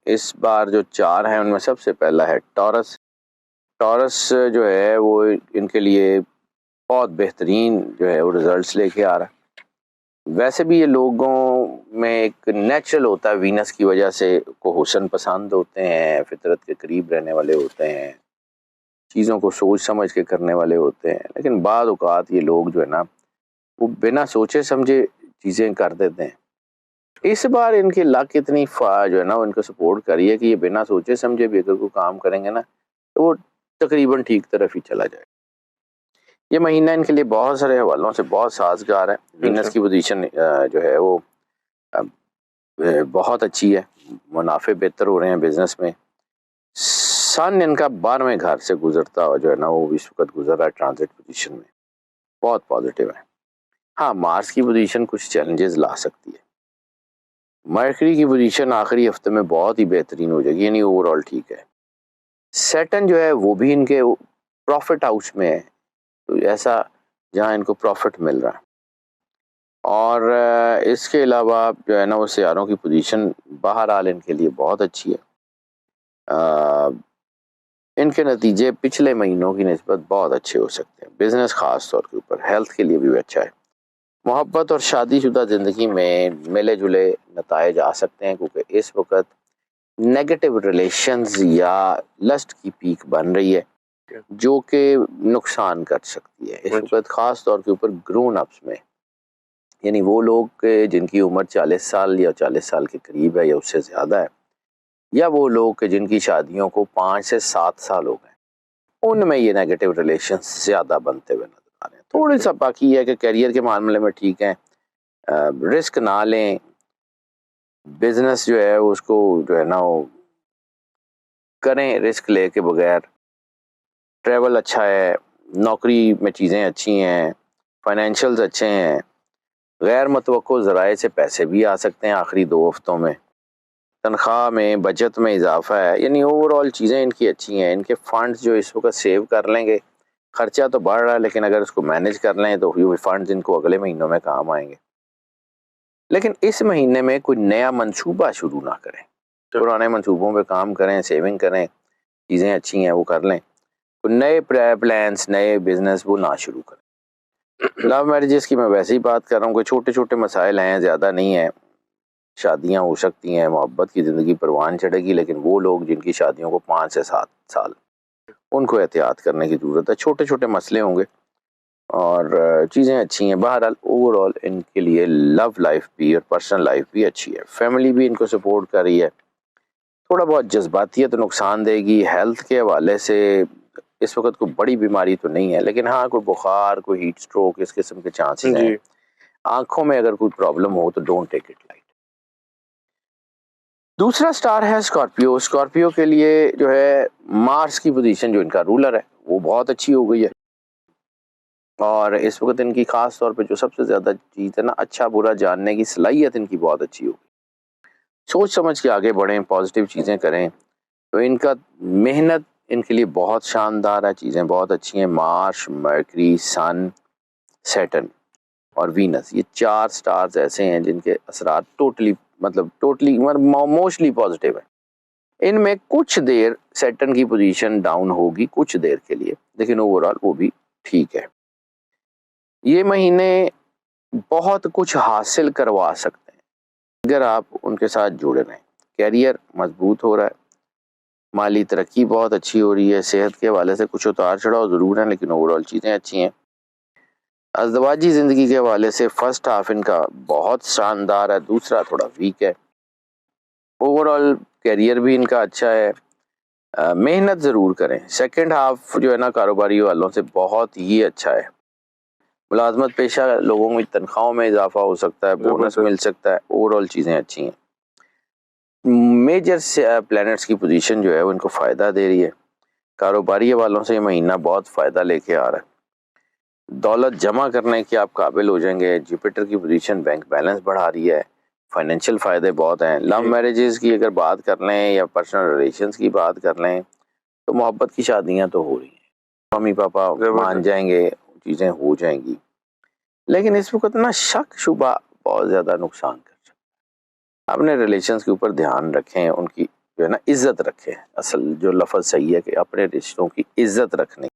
اس بار جو 4 ہیں ان میں سب سے پہلا ہے ٹورس. ٹورس جو ہے وہ ان کے لیے بہت بہترین جو ہے وہ رزلٹس لے کے آ رہا ہے. ویسے بھی یہ لوگوں میں ایک نیچرل ہوتا ہے وینس کی وجہ سے کو حسن پسند ہوتے ہیں, فطرت کے قریب رہنے والے ہوتے ہیں, چیزوں کو سوچ سمجھ کے کرنے والے ہوتے ہیں. لیکن بعض اوقات یہ لوگ جو ہے نا وہ بنا سوچے سمجھے چیزیں کر دیتے ہیں. اس بار ان کی لک اتنی جو ہے نا ان کو سپورٹ کری ہے کہ یہ بنا سوچے سمجھے بھی اگر کوئی کام کریں گے نا تو وہ تقریباً ٹھیک طرف ہی چلا جائے. یہ مہینہ ان کے لیے بہت سارے حوالوں سے بہت سازگار ہے. وینس کی پوزیشن جو ہے وہ بہت اچھی ہے, منافع بہتر ہو رہے ہیں بزنس میں. سن ان کا 12ویں گھر سے گزرتا ہوا جو ہے نا وہ اس وقت گزر رہا ہے ٹرانزٹ پوزیشن میں, بہت پازیٹیو ہے. ہاں مارس کی پوزیشن کچھ چیلنجز لا سکتی ہے. مرکری کی پوزیشن آخری ہفتے میں بہت ہی بہترین ہو جائے گی, یعنی اوور آل ٹھیک ہے. سیٹن جو ہے وہ بھی ان کے پروفٹ ہاؤس میں ہے, تو ایسا جہاں ان کو پروفٹ مل رہا ہے. اور اس کے علاوہ جو ہے نا وہ سیاروں کی پوزیشن بہرحال ان کے لیے بہت اچھی ہے. ان کے نتیجے پچھلے مہینوں کی نسبت بہت اچھے ہو سکتے ہیں. بزنس خاص طور کے اوپر, ہیلتھ کے لیے بھی اچھا ہے. محبت اور شادی شدہ زندگی میں ملے جلے نتائج آ سکتے ہیں کیونکہ اس وقت نیگیٹو ریلیشنز یا لسٹ کی پیک بن رہی ہے جو کہ نقصان کر سکتی ہے. اس وقت خاص طور کے اوپر گرون اپس میں, یعنی وہ لوگ جن کی عمر 40 سال یا 40 سال کے قریب ہے یا اس سے زیادہ ہے, یا وہ لوگ جن کی شادیوں کو 5 سے 7 سال ہو گئے, ان میں یہ نیگیٹو ریلیشنز زیادہ بنتے ہوئے نظر آ رہے ہیں. تھوڑی سا باقی ہے کہ کیریئر کے معاملے میں ٹھیک ہیں, رسک نہ لیں, بزنس جو ہے اس کو جو ہے نا وہ کریں رسک لے کے بغیر. ٹریول اچھا ہے, نوکری میں چیزیں اچھی ہیں, فائنینشلز اچھے ہیں, غیر متوقع ذرائع سے پیسے بھی آ سکتے ہیں آخری 2 ہفتوں میں, تنخواہ میں بچت میں اضافہ ہے. یعنی اوور آل چیزیں ان کی اچھی ہیں. ان کے فنڈز جو اس وقت سیو کر لیں گے, خرچہ تو بڑھ رہا ہے لیکن اگر اس کو مینیج کر لیں تو یہ فنڈز ان کو اگلے مہینوں میں کام آئیں گے. لیکن اس مہینے میں کوئی نیا منصوبہ شروع نہ کریں, پرانے منصوبوں پہ کام کریں, سیونگ کریں, چیزیں اچھی ہیں وہ کر لیں. کوئی نئے پلانس, نئے بزنس وہ نہ شروع کریں. لو میرجز کی میں ویسے ہی بات کر رہا ہوں, کوئی چھوٹے چھوٹے مسائل ہیں, زیادہ نہیں ہیں. شادیاں ہو سکتی ہیں, محبت کی زندگی پروان چڑھے گی, لیکن وہ لوگ جن کی شادیوں کو 5 سے 7 سال, ان کو احتیاط کرنے کی ضرورت ہے. چھوٹے چھوٹے مسئلے ہوں گے اور چیزیں اچھی ہیں. بہرحال اوور آل ان کے لیے لو لائف بھی اور پرسنل لائف بھی اچھی ہے. فیملی بھی ان کو سپورٹ کر رہی ہے. تھوڑا بہت جذباتیت نقصان دے گی. ہیلتھ کے حوالے سے اس وقت کوئی بڑی بیماری تو نہیں ہے, لیکن ہاں کوئی بخار, کوئی ہیٹ سٹروک, اس قسم کے چانسز ہیں. آنکھوں میں اگر کوئی پرابلم ہو تو ڈونٹ ٹیک اٹ لائٹ. دوسرا سٹار ہے اسکارپیو. اسکارپیو کے لیے جو ہے مارس کی پوزیشن جو ان کا رولر ہے وہ بہت اچھی ہو گئی ہے, اور اس وقت ان کی خاص طور پہ جو سب سے زیادہ چیز ہے نا, اچھا برا جاننے کی صلاحیت ان کی بہت اچھی ہوگی. سوچ سمجھ کے آگے بڑھیں, پازیٹیو چیزیں کریں, تو ان کا محنت ان کے لیے بہت شاندار ہے. چیزیں بہت اچھی ہیں. مارس, مرکری, سن, سیٹن اور وینس, یہ 4 سٹارز ایسے ہیں جن کے اثرات ٹوٹلی موسٹلی پازیٹیو ہیں. ان میں کچھ دیر سیٹن کی پوزیشن ڈاؤن ہوگی کچھ دیر کے لیے, لیکن اوور آل وہ بھی ٹھیک ہے. یہ مہینے بہت کچھ حاصل کروا سکتے ہیں اگر آپ ان کے ساتھ جڑے رہیں. کیریئر مضبوط ہو رہا ہے, مالی ترقی بہت اچھی ہو رہی ہے. صحت کے حوالے سے کچھ اتار چڑھاؤ ضرور ہیں لیکن اوور آل چیزیں اچھی ہیں. ازدواجی زندگی کے حوالے سے فرسٹ ہاف ان کا بہت شاندار ہے, دوسرا تھوڑا ویک ہے. اوور آل کیریئر بھی ان کا اچھا ہے. محنت ضرور کریں. سیکنڈ ہاف جو ہے نا کاروباری والوں سے بہت ہی اچھا ہے. ملازمت پیشہ لوگوں کی تنخواہوں میں اضافہ ہو سکتا ہے, بونس مل سکتا ہے. اوور آل چیزیں اچھی ہیں. میجر پلانٹس کی پوزیشن جو ہے وہ ان کو فائدہ دے رہی ہے. کاروباری والوں سے یہ مہینہ بہت فائدہ لے کے آ رہا ہے. دولت جمع کرنے کے آپ قابل ہو جائیں گے. جوپیٹر کی پوزیشن بینک بیلنس بڑھا رہی ہے. فائنینشیل فائدے بہت ہیں. لو میرجز کی اگر بات کر لیں یا پرسنل ریلیشنز کی بات کر لیں تو محبت کی شادیاں تو ہو رہی ہیں, ممی پاپا مان جائیں گے, چیزیں ہو جائیں گی. لیکن اس وقت نا شک شبہ بہت زیادہ نقصان کر سکتا ہے. اپنے ریلیشنز کے اوپر دھیان رکھیں, ان کی جو ہے نا عزت رکھیں. اصل جو لفظ صحیح ہے کہ اپنے رشتوں کی عزت رکھنے.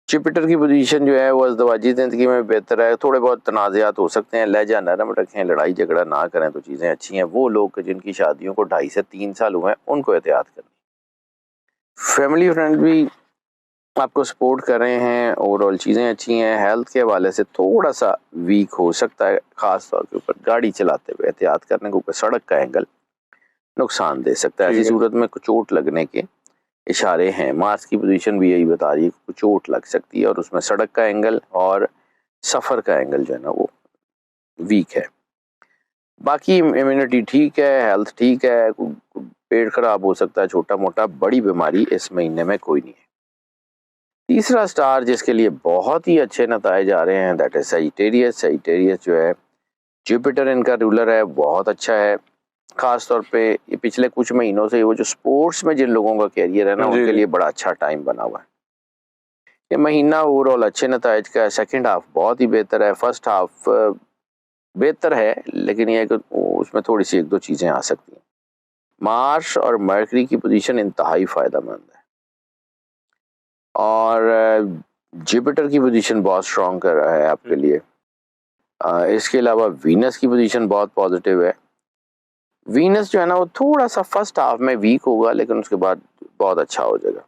جوپیٹر کی پوزیشن جو ہے وہ ازدواجی زندگی میں بہتر ہے. تھوڑے بہت تنازعات ہو سکتے ہیں, لہجہ نرم رکھیں, لڑائی جھگڑا نہ کریں تو چیزیں اچھی ہیں. وہ لوگ جن کی شادیوں کو 2.5 سے 3 سال ہوئے ہیں ان کو احتیاط کریں. فیملی فرینڈ بھی آپ کو سپورٹ کر رہے ہیں, اوور آل چیزیں اچھی ہیں. ہیلتھ کے حوالے سے تھوڑا سا ویک ہو سکتا ہے, خاص طور کے اوپر گاڑی چلاتے ہوئے احتیاط کرنے کے اوپر. سڑک کا اینگل نقصان دے سکتا ہے. ایسی صورت میں چوٹ لگنے کے اشارے ہیں. مارس کی پوزیشن بھی یہی بتا رہی ہے کہ چوٹ لگ سکتی ہے, اور اس میں سڑک کا اینگل اور سفر کا اینگل جو ہے نا وہ ویک ہے. باقی امیونٹی ٹھیک ہے, ہیلتھ ٹھیک ہے, پیٹ خراب ہو سکتا ہے چھوٹا موٹا, بڑی بیماری اس مہینے میں کوئی نہیں ہے. تیسرا سٹار جس کے لیے بہت ہی اچھے نتائج آ رہے ہیں دیٹ از سیجیٹیریس. سیجیٹیریس جو ہے جوپیٹر ان کا رولر ہے, بہت اچھا ہے. خاص طور پہ یہ پچھلے کچھ مہینوں سے وہ جو سپورٹس میں جن لوگوں کا کیریئر ہے نا ان کے لیے بڑا اچھا ٹائم بنا ہوا ہے. یہ مہینہ اوور آل اچھے نتائج کا ہے. سیکنڈ ہاف بہت ہی بہتر ہے. فرسٹ ہاف بہتر ہے لیکن یہ ہے کہ اس میں تھوڑی سی 1-2 چیزیں آ سکتی ہیں. مارس اور مرکری کی پوزیشن انتہائی فائدہ مند ہے, اور جوپیٹر کی پوزیشن بہت سٹرونگ کر رہا ہے آپ کے لیے. اس کے علاوہ وینس کی پوزیشن بہت پازیٹیو ہے. وینس جو ہے نا وہ تھوڑا سا فرسٹ ہاف میں ویک ہوگا لیکن اس کے بعد بہت اچھا ہو جائے گا.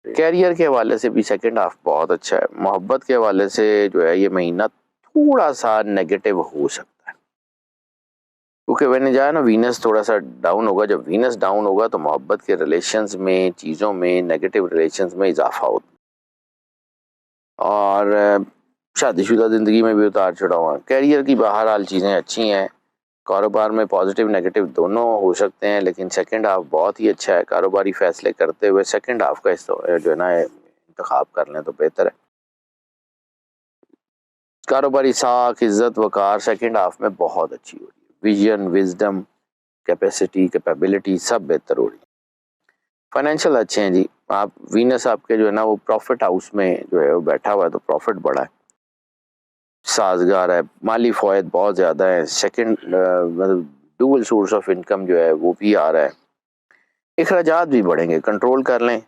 کیریئر کے حوالے سے بھی سیکنڈ ہاف بہت اچھا ہے. محبت کے حوالے سے جو ہے یہ مہینہ تھوڑا سا نیگیٹو ہو سکتا ہے, کیونکہ میں نے جایا نا وینس تھوڑا سا ڈاؤن ہوگا. جب وینس ڈاؤن ہوگا تو محبت کے ریلیشنز میں, چیزوں میں, نیگیٹو ریلیشنز میں اضافہ ہوتا ہے, اور شادی شدہ زندگی میں بھی اتار چڑھاؤ ہے. کیریئر کی بہرحال چیزیں اچھی ہیں. کاروبار میں پازیٹیو نیگیٹو دونوں ہو سکتے ہیں, لیکن سیکنڈ ہاف بہت ہی اچھا ہے. کاروباری فیصلے کرتے ہوئے سیکنڈ ہاف کا جو ہے نا انتخاب کر لیں تو بہتر ہے. کاروباری ساکھ, عزت, وقار سیکنڈ ہاف میں بہت اچھی ہو رہی ہے. ویژن, وزڈم, کیپیسٹی, کیپیبلٹی سب بہتر ہو رہی ہے. فائنینشیل اچھے ہیں جی. آپ وینس آپ کے جو ہے نا وہ پروفٹ ہاؤس میں جو ہے وہ بیٹھا ہوا ہے تو پروفٹ بڑا ہے, سازگار ہے. مالی فوائد بہت زیادہ ہے. سیکنڈ مطلب ڈوبل سورس آف انکم جو ہے وہ بھی آ رہا ہے. اخراجات بھی بڑھیں گے, کنٹرول کر لیں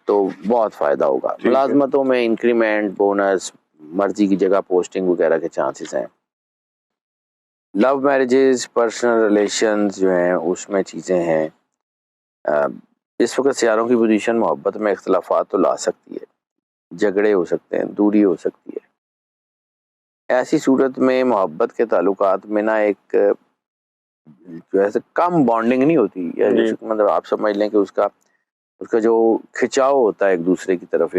تو بہت فائدہ ہوگا. ملازمتوں میں انکریمنٹ, بونس, مرضی کی جگہ پوسٹنگ وغیرہ کے چانسز ہیں. لو میرجز, پرسنل ریلیشنز جو ہیں اس میں چیزیں ہیں. اس وقت سیاروں کی پوزیشن محبت میں اختلافات تو لا سکتی ہے, جھگڑے ہو سکتے ہیں, دوری ہو سکتی ہے. ایسی صورت میں محبت کے تعلقات میں نا ایک جو ہے کم بانڈنگ نہیں ہوتی, مطلب آپ سمجھ لیں کہ اس کا جو کھچاؤ ہوتا ہے ایک دوسرے کی طرف,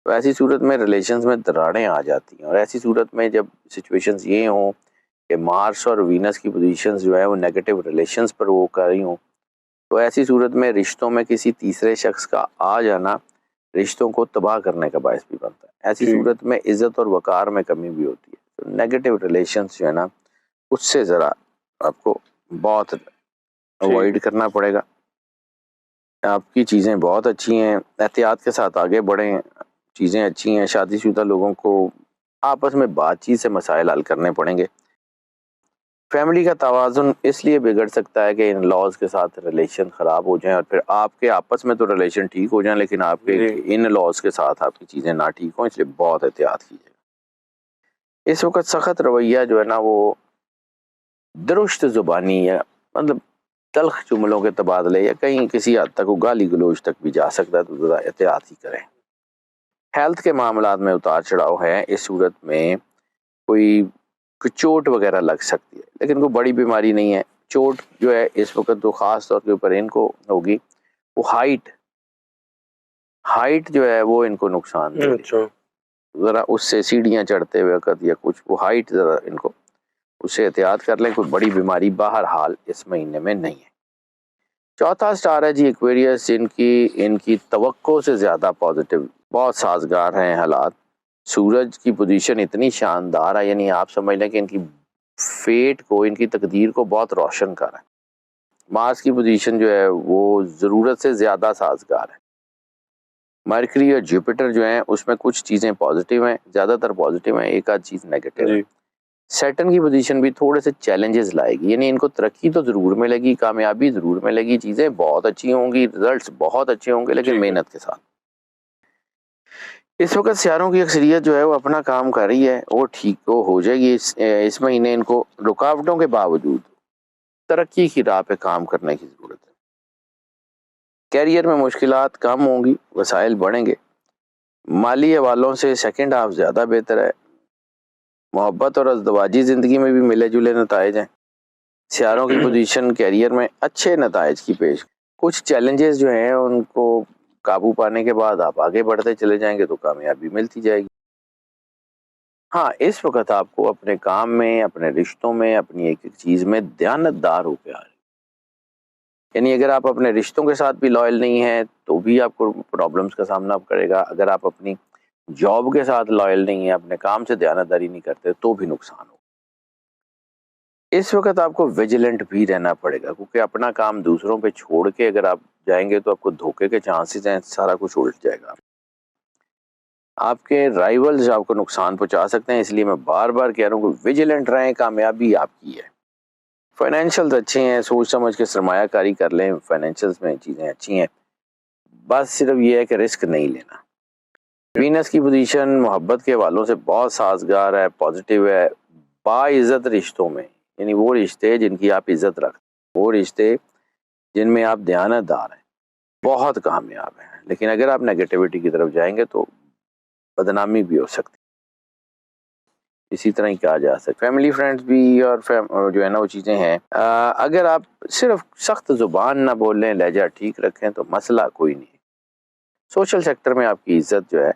تو ایسی صورت میں ریلیشنز میں دراڑیں آ جاتی ہیں. اور ایسی صورت میں جب سچویشنز یہ ہوں کہ مارس اور وینس کی پوزیشنز جو ہے وہ نیگیٹو ریلیشنز پر وہ کر رہی ہوں, تو ایسی صورت میں رشتوں میں کسی تیسرے شخص کا آ جانا رشتوں کو تباہ کرنے کا باعث بھی بنتا ہے. ایسی صورت میں عزت اور وقار میں کمی بھی ہوتی ہے. تو نیگیٹو ریلیشنز جو ہے نا اس سے ذرا آپ کو بہت اوائڈ کرنا پڑے گا. آپ کی چیزیں بہت اچھی ہیں, احتیاط کے ساتھ آگے بڑھیں, چیزیں اچھی ہیں. شادی شدہ لوگوں کو آپس میں بات چیت سے مسائل حل کرنے پڑیں گے. فیملی کا توازن اس لیے بگڑ سکتا ہے کہ ان لاز کے ساتھ ریلیشن خراب ہو جائیں, اور پھر آپ کے آپس میں تو ریلیشن ٹھیک ہو جائیں لیکن آپ کے ان لاز کے ساتھ آپ کی چیزیں نہ ٹھیک ہوں, اس لیے بہت احتیاط کیجیے. اس وقت سخت رویہ جو ہے نا وہ درست زبانی یا مطلب تلخ جملوں کے تبادلے یا کہیں کسی حد تک وہ گالی گلوچ تک بھی جا سکتا ہے, تو ذرا احتیاط ہی کریں. ہیلتھ کے معاملات میں اتار چڑھاؤ ہے. اس صورت میں کوئی چوٹ وغیرہ لگ سکتی ہے لیکن کوئی بڑی بیماری نہیں ہے. چوٹ جو ہے اس وقت تو خاص طور کے اوپر ان کو ہوگی وہ ہائٹ جو ہے وہ ان کو نقصان دے گی. ذرا اس سے سیڑھیاں چڑھتے ہوئے وقت یا کچھ وہ ہائٹ ذرا ان کو اس سے احتیاط کر لیں. کوئی بڑی بیماری بہرحال اس مہینے میں نہیں ہے. چوتھا سٹار ہے جی ایکویریس. ان کی توقع سے زیادہ پازیٹیو, بہت سازگار ہیں حالات. سورج کی پوزیشن اتنی شاندار ہے, یعنی آپ سمجھ لیں کہ ان کی فیٹ کو, ان کی تقدیر کو بہت روشن کر ہے. مارس کی پوزیشن جو ہے وہ ضرورت سے زیادہ سازگار ہے. مرکری اور جوپیٹر جو ہیں اس میں کچھ چیزیں پازیٹیو ہیں, زیادہ تر پازیٹیو ہیں, ایک آدھ چیز نیگیٹو ہے. سیٹرن کی پوزیشن بھی تھوڑے سے چیلنجز لائے گی، یعنی ان کو ترقی تو ضرور ملے گی، کامیابی ضرور ملے گی، چیزیں بہت اچھی ہوں گی، رزلٹس بہت اچھے ہوں گے، لیکن محنت کے ساتھ۔ اس وقت سیاروں کی اکثریت جو ہے وہ اپنا کام کر رہی ہے، وہ ٹھیک ہو جائے گی۔ اس مہینے ان کو رکاوٹوں کے باوجود ترقی کی راہ پہ کام کرنے کی ضرورت ہے۔ کیریئر میں مشکلات کم ہوں گی، وسائل بڑھیں گے، مالی حوالوں سے سیکنڈ ہاف زیادہ بہتر ہے۔ محبت اور ازدواجی زندگی میں بھی ملے جلے نتائج ہیں۔ سیاروں کی پوزیشن کیریئر میں اچھے نتائج کی پیش، کچھ چیلنجز جو ہیں ان کو قابو پانے کے بعد آپ آگے بڑھتے چلے جائیں گے تو کامیابی ملتی جائے گی۔ ہاں، اس وقت آپ کو اپنے کام میں، اپنے رشتوں میں، اپنی ایک ایک چیز میں دیانتدار ہو کے آ رہے، یعنی اگر آپ اپنے رشتوں کے ساتھ بھی لائل نہیں ہیں تو بھی آپ کو پرابلمس کا سامنا کرے گا، اگر آپ اپنی جاب کے ساتھ لائل نہیں ہیں، اپنے کام سے دیانتداری نہیں کرتے تو بھی نقصان ہو۔ اس وقت آپ کو ویجیلنٹ بھی رہنا پڑے گا، کیونکہ اپنا کام دوسروں پہ چھوڑ کے اگر آپ جائیں گے تو آپ کو دھوکے کے چانسز ہیں، سارا کچھ الٹ جائے گا۔ آپ کے رائیولز آپ کو نقصان پہنچا سکتے ہیں، اس لیے میں بار بار کہہ رہا ہوں کہ ویجیلنٹ رہیں، کامیابی آپ کی ہے۔ فائنینشیلز اچھے ہیں، سوچ سمجھ کے سرمایہ کاری کر لیں، فائنینشیلز میں چیزیں اچھی ہیں، بس صرف یہ ہے کہ رسک نہیں لینا۔ وینس کی پوزیشن محبت کے حوالوں سے بہت سازگار ہے، پازیٹیو ہے، باعزت رشتوں میں، یعنی وہ رشتے جن کی آپ عزت رکھتے ہیں، وہ رشتے جن میں آپ دیانتدار ہیں، بہت کامیاب ہیں۔ لیکن اگر آپ نیگیٹیوٹی کی طرف جائیں گے تو بدنامی بھی ہو سکتی، اسی طرح ہی کہا جا سکتا۔ فیملی فرینڈز بھی اور جو ہے نا وہ چیزیں ہیں، اگر آپ صرف سخت زبان نہ بولیں، لہجہ ٹھیک رکھیں تو مسئلہ کوئی نہیں۔ سوشل سیکٹر میں آپ کی عزت جو ہے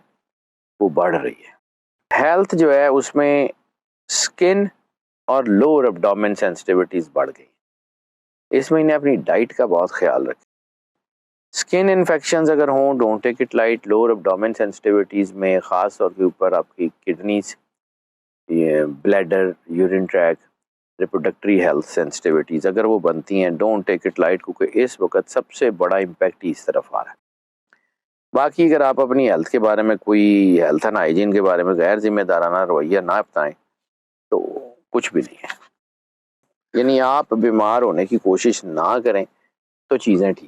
وہ بڑھ رہی ہے۔ ہیلتھ جو ہے اس میں سکن اور لوور ابڈومن سینسٹیوٹیز بڑھ گئی۔ اس مہینے اپنی ڈائٹ کا بہت خیال رکھیں۔ سکن انفیکشنز اگر ہوں don't take it light. Lower abdomen sensitivities میں خاص طور کے اوپر آپ کی kidneys, bladder, urine tract, reproductive health sensitivities اگر وہ بنتی ہیں ڈونٹ ٹیک اٹ لائٹ، کیونکہ اس وقت سب سے بڑا امپیکٹ ہی اس طرف آ رہا ہے۔ باقی اگر آپ اپنی ہیلتھ کے بارے میں، کوئی ہیلتھ اینڈ ہائیجین کے بارے میں غیر ذمہ دارانہ رویہ نہ اپنائیں تو کچھ بھی نہیں ہے، یعنی آپ بیمار ہونے کی کوشش نہ کریں تو چیزیں ٹھیک